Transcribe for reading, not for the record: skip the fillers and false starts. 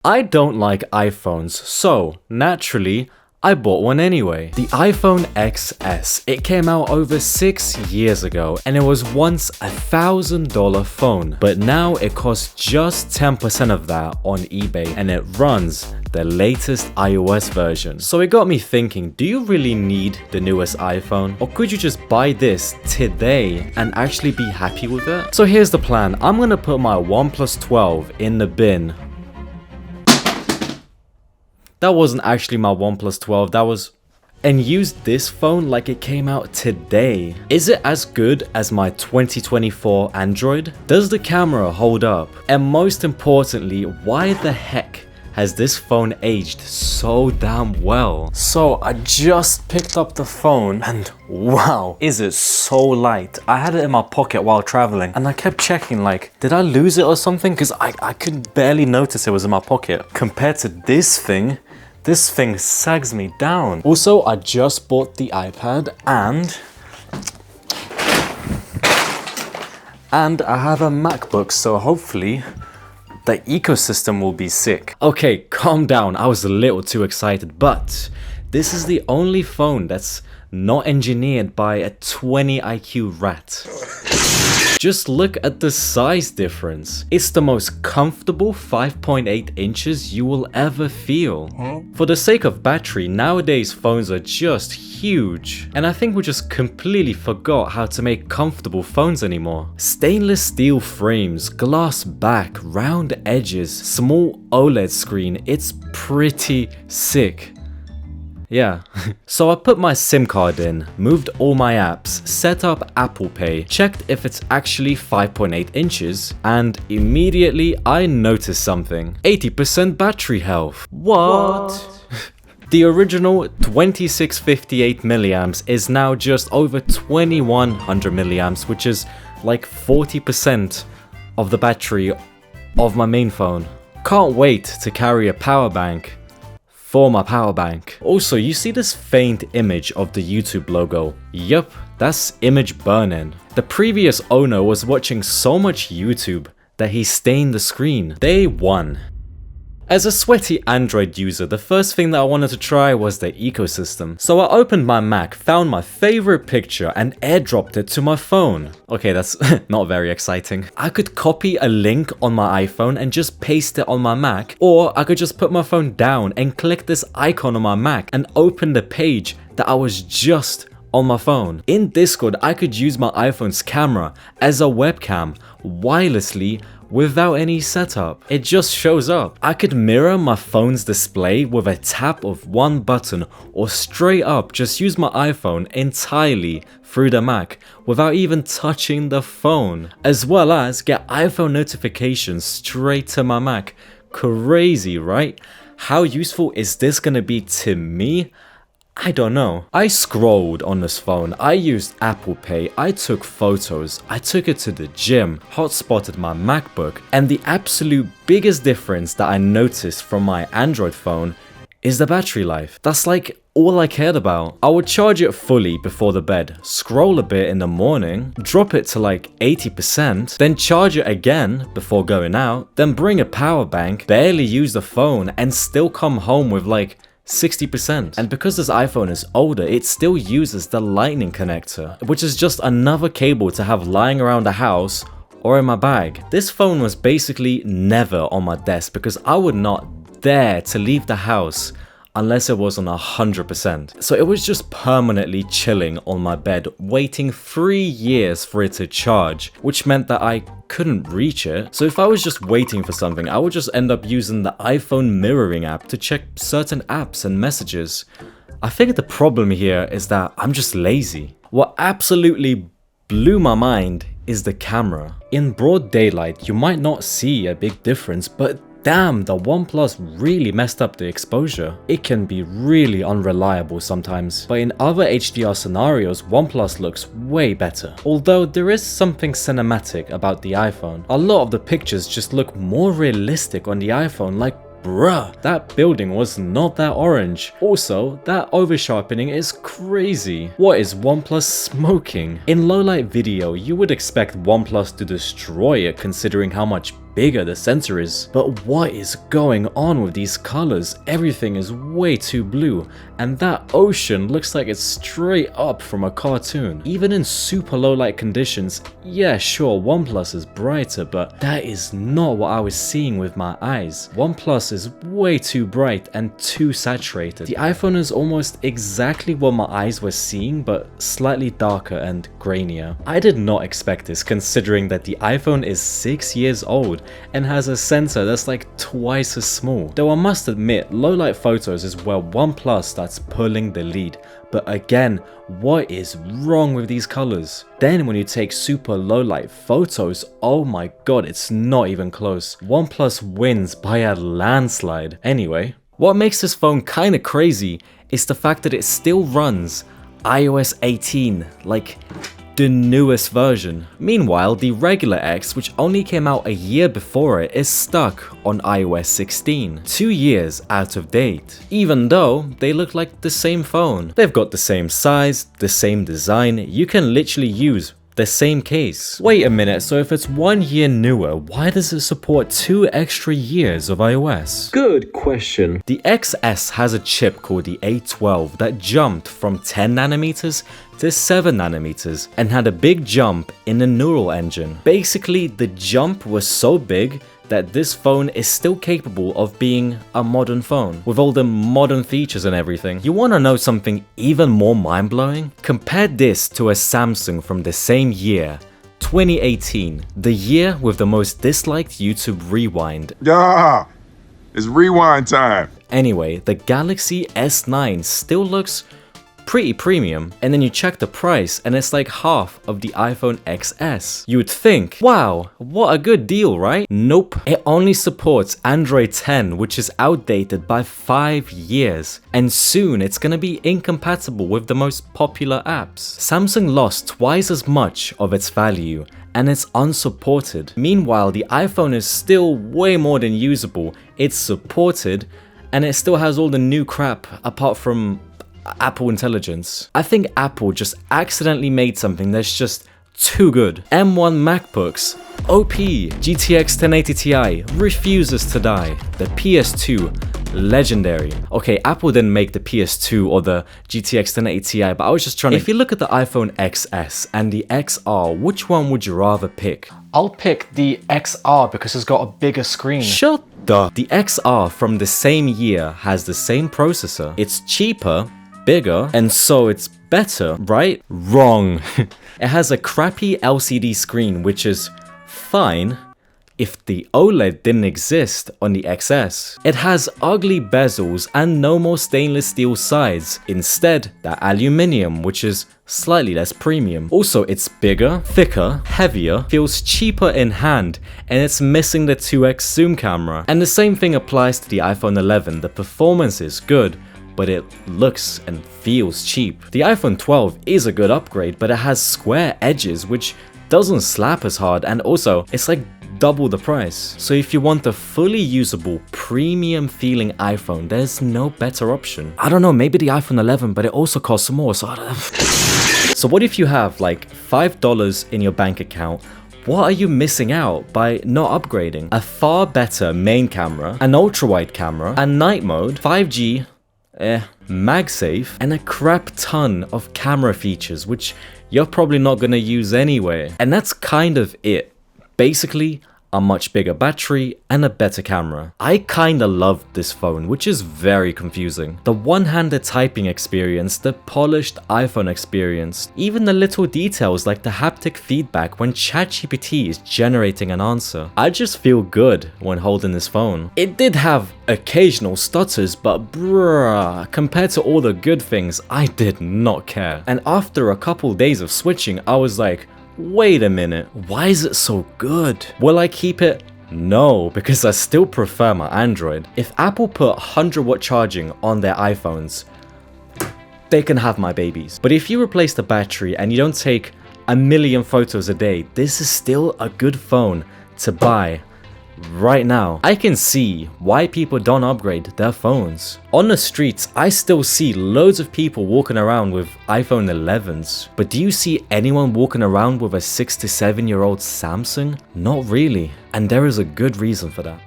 I don't like iPhones, so naturally, I bought one anyway. The iPhone XS. It came out over 6 years ago and it was once a $1,000 phone, but now it costs just 10% of that on eBay and it runs the latest iOS version. So it got me thinking, do you really need the newest iPhone? Or could you just buy this today and actually be happy with it? So here's the plan. I'm gonna put my OnePlus 12 in the bin. That wasn't actually my OnePlus 12, that was... and use this phone like it came out today. Is it as good as my 2024 Android? Does the camera hold up? And most importantly, why the heck has this phone aged so damn well? So I just picked up the phone and wow, is it so light. I had it in my pocket while traveling and I kept checking like, did I lose it or something? Because I could barely notice it was in my pocket. Compared to this thing sags me down. Also, I just bought the iPad and I have a MacBook, so hopefully the ecosystem will be sick. Okay, calm down, I was a little too excited, but this is the only phone that's not engineered by a 20 IQ rat. Just look at the size difference. It's the most comfortable 5.8 inches you will ever feel. For the sake of battery, nowadays phones are just huge. And I think we just completely forgot how to make comfortable phones anymore. Stainless steel frames, glass back, round edges, small OLED screen, it's pretty sick. Yeah. So I put my SIM card in, moved all my apps, set up Apple Pay, checked if it's actually 5.8 inches, and immediately I noticed something. 80% battery health. What? The original 2658 milliamps is now just over 2100 milliamps, which is like 40% of the battery of my main phone. Can't wait to carry a power bank for my power bank. Also, you see this faint image of the YouTube logo? Yup, that's image burn-in. The previous owner was watching so much YouTube that he stained the screen. Day 1. As a sweaty Android user, the first thing that I wanted to try was the ecosystem. So I opened my Mac, found my favorite picture and airdropped it to my phone. Okay, that's not very exciting. I could copy a link on my iPhone and just paste it on my Mac, or I could just put my phone down and click this icon on my Mac and open the page that I was just on my phone. In Discord, I could use my iPhone's camera as a webcam wirelessly without any setup. It just shows up. I could mirror my phone's display with a tap of one button, or straight up just use my iPhone entirely through the Mac without even touching the phone, as well as get iPhone notifications straight to my Mac. Crazy, right? How useful is this gonna be to me? I don't know. I scrolled on this phone, I used Apple Pay, I took photos, I took it to the gym, hotspotted my MacBook, and the absolute biggest difference that I noticed from my Android phone is the battery life. That's like all I cared about. I would charge it fully before the bed, scroll a bit in the morning, drop it to like 80%, then charge it again before going out, then bring a power bank, barely use the phone, and still come home with like 60%. And because this iPhone is older, it still uses the lightning connector, which is just another cable to have lying around the house or in my bag. This phone was basically never on my desk because I would not dare to leave the house unless it was on 100%. So it was just permanently chilling on my bed, waiting 3 years for it to charge, which meant that I couldn't reach it. So if I was just waiting for something, I would just end up using the iPhone mirroring app to check certain apps and messages. I think the problem here is that I'm just lazy. What absolutely blew my mind is the camera. In broad daylight, you might not see a big difference, but damn, the OnePlus really messed up the exposure. It can be really unreliable sometimes, but in other HDR scenarios, OnePlus looks way better. Although there is something cinematic about the iPhone. A lot of the pictures just look more realistic on the iPhone, like bruh, that building was not that orange. Also, that over-sharpening is crazy. What is OnePlus smoking? In low light video, you would expect OnePlus to destroy it considering how much bigger the sensor is. But what is going on with these colors? Everything is way too blue, and that ocean looks like it's straight up from a cartoon. Even in super low light conditions, yeah sure, OnePlus is brighter, but that is not what I was seeing with my eyes. OnePlus is way too bright and too saturated. The iPhone is almost exactly what my eyes were seeing, but slightly darker and grainier. I did not expect this, considering that the iPhone is 6 years old and has a sensor that's like twice as small. Though I must admit, low light photos is where OnePlus starts pulling the lead. But again, what is wrong with these colors? Then when you take super low light photos, oh my god, it's not even close. OnePlus wins by a landslide. Anyway, what makes this phone kinda crazy is the fact that it still runs iOS 18, like the newest version. Meanwhile, the regular X, which only came out a year before it, is stuck on iOS 16, 2 years out of date, even though they look like the same phone. They've got the same size, the same design, you can literally use the same case. Wait a minute, so if it's 1 year newer, why does it support 2 extra years of iOS? Good question. The XS has a chip called the A12 that jumped from 10 nanometers to 7 nanometers and had a big jump in the neural engine. Basically, the jump was so big that this phone is still capable of being a modern phone, with all the modern features and everything. You wanna know something even more mind-blowing? Compare this to a Samsung from the same year, 2018, the year with the most disliked YouTube rewind. Yeah, it's rewind time. Anyway, the Galaxy S9 still looks pretty premium, and then you check the price and it's like half of the iPhone XS. You would think, wow, what a good deal, right? Nope, it only supports Android 10, which is outdated by 5 years, and soon it's gonna be incompatible with the most popular apps. Samsung lost twice as much of its value, and it's unsupported. Meanwhile, the iPhone is still way more than usable, it's supported, and it still has all the new crap apart from Apple Intelligence. I think Apple just accidentally made something that's just too good. M1 MacBooks, OP, GTX 1080 Ti, refuses to die. The PS2, legendary. Okay, Apple didn't make the PS2 or the GTX 1080 Ti, but I was just trying to... If you look at the iPhone XS and the XR, which one would you rather pick? I'll pick the XR because it's got a bigger screen. Shut the... The XR from the same year has the same processor. It's cheaper, bigger, and so it's better, right? Wrong. It has a crappy LCD screen, which is fine if the OLED didn't exist on the XS. It has ugly bezels and no more stainless steel sides. Instead, they're aluminium, which is slightly less premium. Also, it's bigger, thicker, heavier, feels cheaper in hand, and it's missing the 2x zoom camera. And the same thing applies to the iPhone 11. The performance is good, but it looks and feels cheap. The iPhone 12 is a good upgrade, but it has square edges, which doesn't slap as hard, and also, it's like double the price. So if you want the fully usable, premium feeling iPhone, there's no better option. I don't know, maybe the iPhone 11, but it also costs more, so I don't know. So what if you have like $5 in your bank account? What are you missing out by not upgrading? A far better main camera, an ultra-wide camera, a night mode, 5G, MagSafe, and a crap ton of camera features, which you're probably not gonna use anyway. And that's kind of it. Basically, a much bigger battery and a better camera. I kinda loved this phone, which is very confusing. The one-handed typing experience, the polished iPhone experience, even the little details like the haptic feedback when ChatGPT is generating an answer. I just feel good when holding this phone. It did have occasional stutters, but bruh, compared to all the good things, I did not care. And after a couple days of switching, I was like, wait a minute, why is it so good? Will I keep it? No, because I still prefer my Android. If Apple put 100-watt charging on their iPhones, they can have my babies. But if you replace the battery and you don't take 1 million photos a day, this is still a good phone to buy right now, I can see why people don't upgrade their phones. On the streets, I still see loads of people walking around with iPhone 11s, but do you see anyone walking around with a 6 to 7 year old Samsung? Not really, and there is a good reason for that.